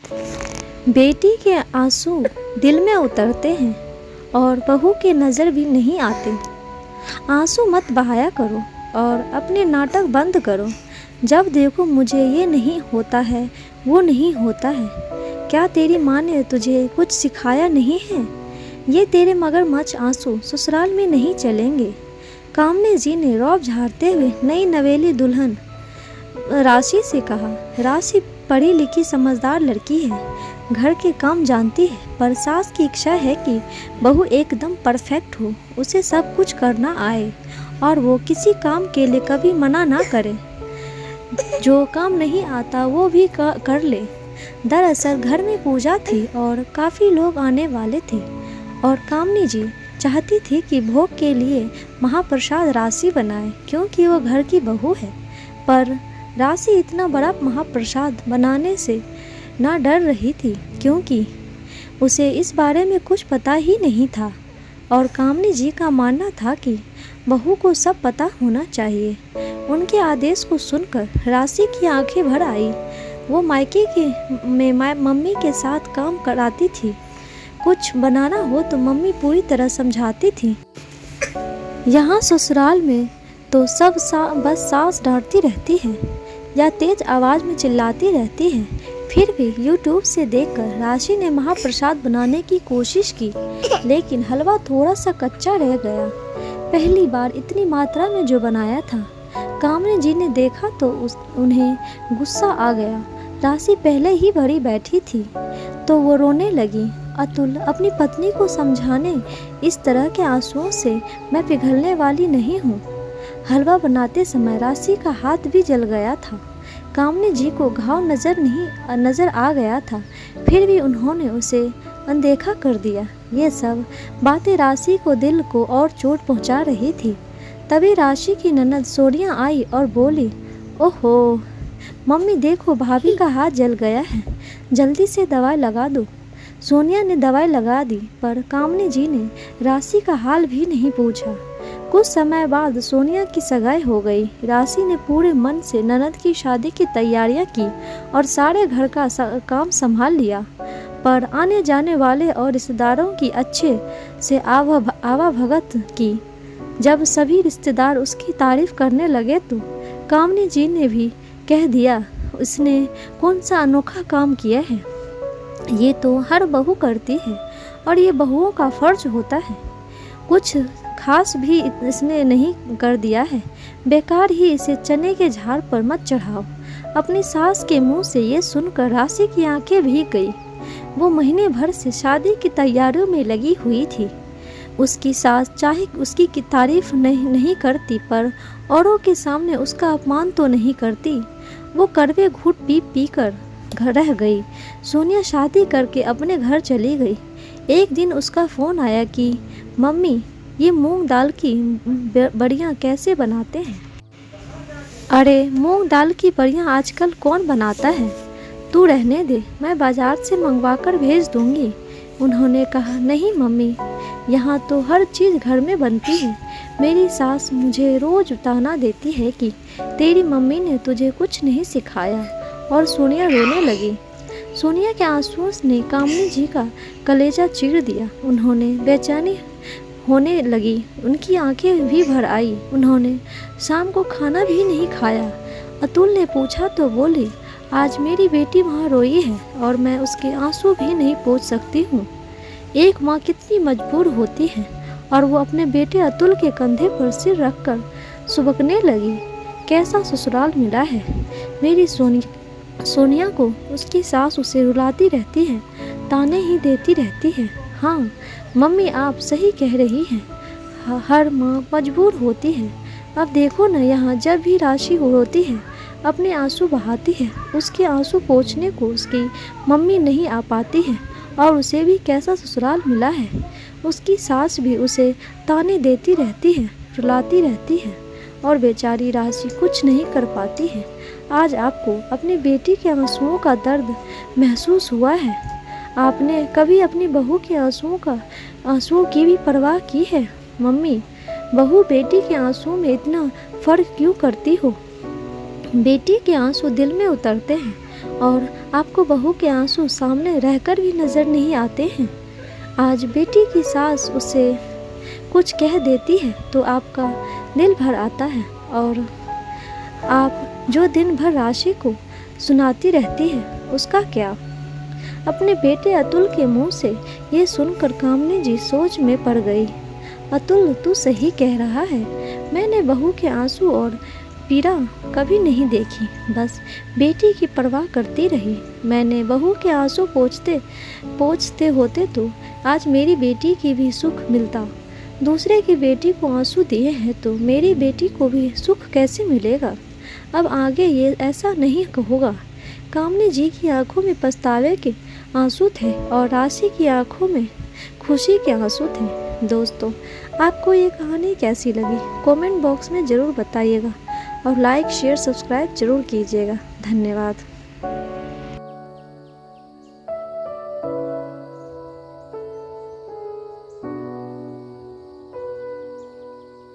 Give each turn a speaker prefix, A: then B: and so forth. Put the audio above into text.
A: बेटी के आंसू दिल में उतरते हैं और बहू के नज़र भी नहीं आते। आंसू मत बहाया करो और अपने नाटक बंद करो। जब देखो मुझे ये नहीं होता है, वो नहीं होता है। क्या तेरी माँ ने तुझे कुछ सिखाया नहीं है? ये तेरे मगरमच्छ आंसू ससुराल में नहीं चलेंगे। कामनी जी ने रौब झाड़ते हुए नई नवेली दुल्हन राशि से कहा। राशि पढ़ी लिखी समझदार लड़की है, घर के काम जानती है, पर सास की इच्छा है कि बहू एकदम परफेक्ट हो, उसे सब कुछ करना आए और वो किसी काम के लिए कभी मना ना करे। जो काम नहीं आता वो भी कर ले। दरअसल घर में पूजा थी और काफ़ी लोग आने वाले थे और कामनी जी चाहती थी कि भोग के लिए महाप्रसाद राशि बनाए, क्योंकि वो घर की बहू है। पर राशि इतना बड़ा महाप्रसाद बनाने से ना डर रही थी, क्योंकि उसे इस बारे में कुछ पता ही नहीं था और कामनी जी का मानना था कि बहू को सब पता होना चाहिए। उनके आदेश को सुनकर राशि की आंखें भर आई। वो मायके में मम्मी के साथ काम कराती थी। कुछ बनाना हो तो मम्मी पूरी तरह समझाती थी। यहाँ ससुराल में तो सब बस सास डांटती रहती है या तेज आवाज़ में चिल्लाती रहती है। फिर भी YouTube से देखकर राशि ने महाप्रसाद बनाने की कोशिश की, लेकिन हलवा थोड़ा सा कच्चा रह गया। पहली बार इतनी मात्रा में जो बनाया था। कामनी जी ने देखा तो उन्हें गुस्सा आ गया। राशि पहले ही भरी बैठी थी तो वो रोने लगी। अतुल अपनी पत्नी को समझाने, इस तरह के आंसुओं से मैं पिघलने वाली नहीं हूँ। हलवा बनाते समय राशि का हाथ भी जल गया था। कामनी जी को घाव नज़र आ गया था, फिर भी उन्होंने उसे अनदेखा कर दिया। ये सब बातें राशि को दिल को और चोट पहुंचा रही थी। तभी राशि की ननद सोनिया आई और बोली, ओहो मम्मी देखो, भाभी का हाथ जल गया है, जल्दी से दवाई लगा दो। सोनिया ने दवाई लगा दी, पर कामनी जी ने राशि का हाल भी नहीं पूछा। कुछ समय बाद सोनिया की सगाई हो गई। राशि ने पूरे मन से ननद की शादी की तैयारियां की और सारे घर का काम संभाल लिया, पर आने जाने वाले और रिश्तेदारों की अच्छे से आवाभगत की। जब सभी रिश्तेदार उसकी तारीफ करने लगे तो कामनी जी ने भी कह दिया, उसने कौन सा अनोखा काम किया है, ये तो हर बहू करती है और ये बहुओं का फर्ज होता है। कुछ खास भी इसने नहीं कर दिया है, बेकार ही इसे चने के झाड़ पर मत चढ़ाओ। अपनी सास के मुंह से ये सुनकर राशि की आंखें भीग गई। वो महीने भर से शादी की तैयारियों में लगी हुई थी। उसकी सास चाहे उसकी तारीफ नहीं करती, पर औरों के सामने उसका अपमान तो नहीं करती। वो कड़वे घूंट पी कर घर रह गई। सोनिया शादी करके अपने घर चली गई। एक दिन उसका फ़ोन आया कि मम्मी ये मूंग दाल की बड़ियाँ कैसे बनाते हैं? अरे मूंग दाल की बड़ियाँ आजकल कौन बनाता है, तू रहने दे, मैं बाज़ार से मंगवा कर भेज दूँगी। उन्होंने कहा, नहीं मम्मी, यहाँ तो हर चीज़ घर में बनती है। मेरी सास मुझे रोज़ ताना देती है कि तेरी मम्मी ने तुझे कुछ नहीं सिखाया। और सोनिया रोने लगी। सोनिया के आंसुओं ने कामनी जी का कलेजा चीर दिया। उन्होंने बेचैनी होने लगी, उनकी आंखें भी भर आई। उन्होंने शाम को खाना भी नहीं खाया। अतुल ने पूछा तो बोली, आज मेरी बेटी वहाँ रोई है और मैं उसके आंसू भी नहीं पोंछ सकती हूँ। एक माँ कितनी मजबूर होती है। और वो अपने बेटे अतुल के कंधे पर सिर रखकर सुबकने लगी। कैसा ससुराल मिला है मेरी सोनिया को। उसकी सास उसे रुलाती रहती है, ताने ही देती रहती है। हाँ मम्मी, आप सही कह रही हैं, हर माँ मजबूर होती है। अब देखो ना, यहाँ जब भी राशि रोती है, अपने आंसू बहाती है, उसके आंसू पोंछने को उसकी मम्मी नहीं आ पाती है। और उसे भी कैसा ससुराल मिला है। उसकी सास भी उसे ताने देती रहती है, रुलाती रहती है और बेचारी राशि कुछ नहीं कर पाती है। आज आपको अपनी बेटी के आंसुओं का दर्द महसूस हुआ है। आपने कभी अपनी बहू के आंसुओं की भी परवाह की है? मम्मी, बहू बेटी के आंसुओं में इतना फ़र्क क्यों करती हो? बेटी के आंसू दिल में उतरते हैं और आपको बहू के आंसू सामने रहकर भी नज़र नहीं आते हैं। आज बेटी की सास उसे कुछ कह देती है तो आपका दिल भर आता है, और आप जो दिन भर राशि को सुनाती रहती है उसका क्या। अपने बेटे अतुल के मुंह से ये सुनकर कामनी जी सोच में पड़ गई। अतुल, तू सही कह रहा है, मैंने बहू के आंसू और पीड़ा कभी नहीं देखी, बस बेटी की परवाह करती रही। मैंने बहू के आंसू पोंछते होते तो आज मेरी बेटी की भी सुख मिलता। दूसरे की बेटी को आंसू दिए हैं तो मेरी बेटी को भी सुख कैसे मिलेगा। अब आगे ये ऐसा नहीं होगा। कामनी जी की आंखों में पछतावे के आंसू थे और राशि की आंखों में खुशी के आंसू थे। दोस्तों, आपको ये कहानी कैसी लगी कमेंट बॉक्स में ज़रूर बताइएगा, और लाइक शेयर सब्सक्राइब ज़रूर कीजिएगा। धन्यवाद।